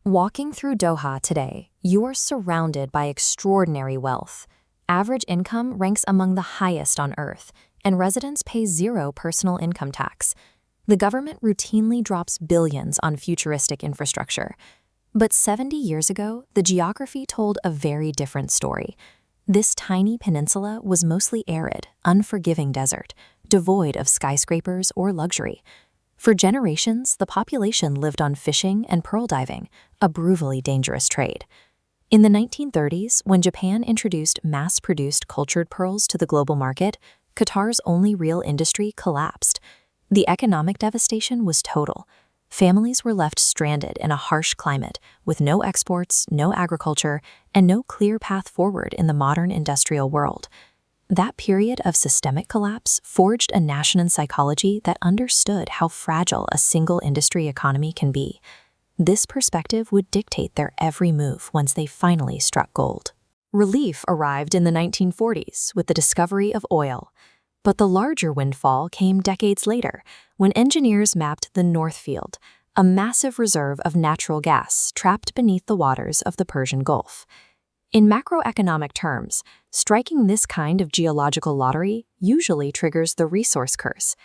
Walking through Doha today, you are surrounded by extraordinary wealth. Average income ranks among the highest on Earth, and residents pay zero personal income tax. The government routinely drops billions on futuristic infrastructure. But 70 years ago, the geography told a very different story. This tiny peninsula was mostly arid, unforgiving desert, devoid of skyscrapers or luxury. For generations, the population lived on fishing and pearl diving, a brutally dangerous trade. In the 1930s, when Japan introduced mass-produced cultured pearls to the global market, Qatar's only real industry collapsed. The economic devastation was total. Families were left stranded in a harsh climate, with no exports, no agriculture, and no clear path forward in the modern industrial world. That period of systemic collapse forged a nation in psychology that understood how fragile a single industry economy can be. This perspective would dictate their every move once they finally struck gold. Relief arrived in the 1940s with the discovery of oil. But the larger windfall came decades later, when engineers mapped the North Field, a massive reserve of natural gas trapped beneath the waters of the Persian Gulf. In macroeconomic terms, striking this kind of geological lottery usually triggers the resource curse.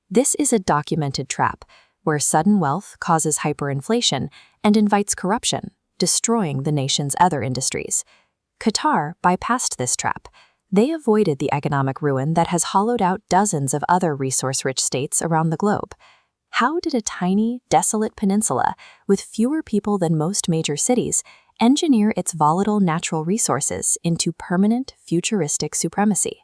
This is a documented trap, where sudden wealth causes hyperinflation and invites corruption, destroying the nation's other industries. Qatar bypassed this trap. They avoided the economic ruin that has hollowed out dozens of other resource-rich states around the globe. How did a tiny, desolate peninsula, with fewer people than most major cities, engineer its volatile natural resources into permanent, futuristic supremacy?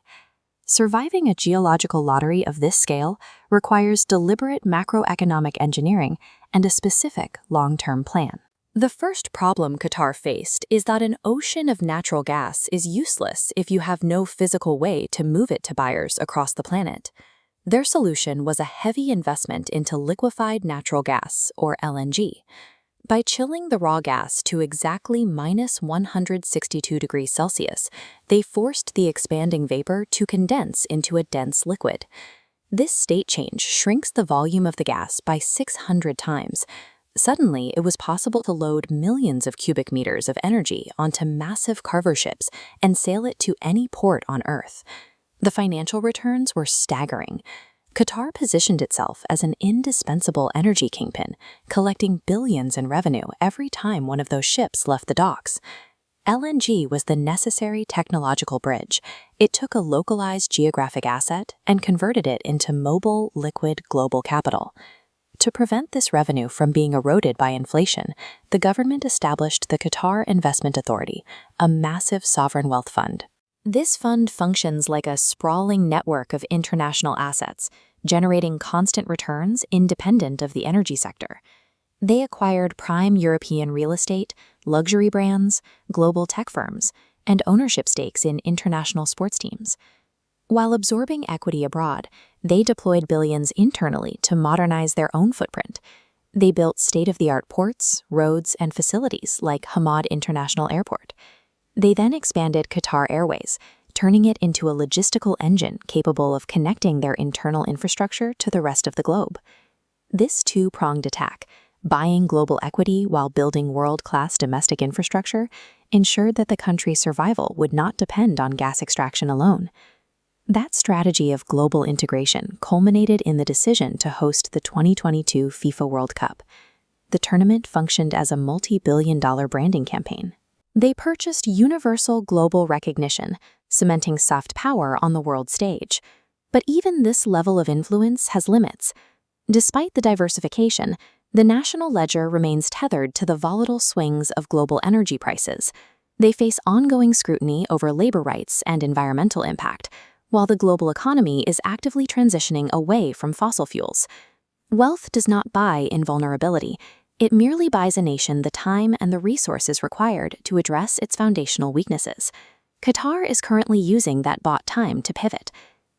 Surviving a geological lottery of this scale requires deliberate macroeconomic engineering and a specific long-term plan. The first problem Qatar faced is that an ocean of natural gas is useless if you have no physical way to move it to buyers across the planet. Their solution was a heavy investment into liquefied natural gas, or LNG. By chilling the raw gas to exactly -162 degrees Celsius, they forced the expanding vapor to condense into a dense liquid. This state change shrinks the volume of the gas by 600 times. Suddenly, it was possible to load millions of cubic meters of energy onto massive cargo ships and sail it to any port on Earth. The financial returns were staggering. Qatar positioned itself as an indispensable energy kingpin, collecting billions in revenue every time one of those ships left the docks. LNG was the necessary technological bridge. It took a localized geographic asset and converted it into mobile, liquid global capital. To prevent this revenue from being eroded by inflation, the government established the Qatar Investment Authority, a massive sovereign wealth fund. This fund functions like a sprawling network of international assets, generating constant returns independent of the energy sector. They acquired prime European real estate, luxury brands, global tech firms, and ownership stakes in international sports teams. While absorbing equity abroad, they deployed billions internally to modernize their own footprint. They built state-of-the-art ports, roads, and facilities like Hamad International Airport. They then expanded Qatar Airways, turning it into a logistical engine capable of connecting their internal infrastructure to the rest of the globe. This two-pronged attack, buying global equity while building world-class domestic infrastructure, ensured that the country's survival would not depend on gas extraction alone. That strategy of global integration culminated in the decision to host the 2022 FIFA World Cup. The tournament functioned as a multi-billion-dollar branding campaign. They purchased universal global recognition, cementing soft power on the world stage. But even this level of influence has limits. Despite the diversification, the national ledger remains tethered to the volatile swings of global energy prices. They face ongoing scrutiny over labor rights and environmental impact, while the global economy is actively transitioning away from fossil fuels. Wealth does not buy invulnerability. It merely buys a nation the time and the resources required to address its foundational weaknesses. Qatar is currently using that bought time to pivot.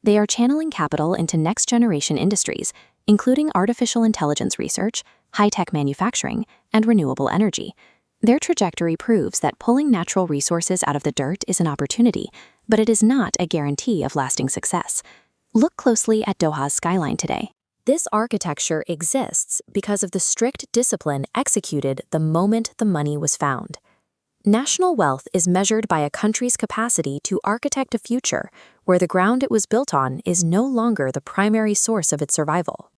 They are channeling capital into next-generation industries, including artificial intelligence research, high-tech manufacturing, and renewable energy. Their trajectory proves that pulling natural resources out of the dirt is an opportunity, but it is not a guarantee of lasting success. Look closely at Doha's skyline today. This architecture exists because of the strict discipline executed the moment the money was found. National wealth is measured by a country's capacity to architect a future where the ground it was built on is no longer the primary source of its survival.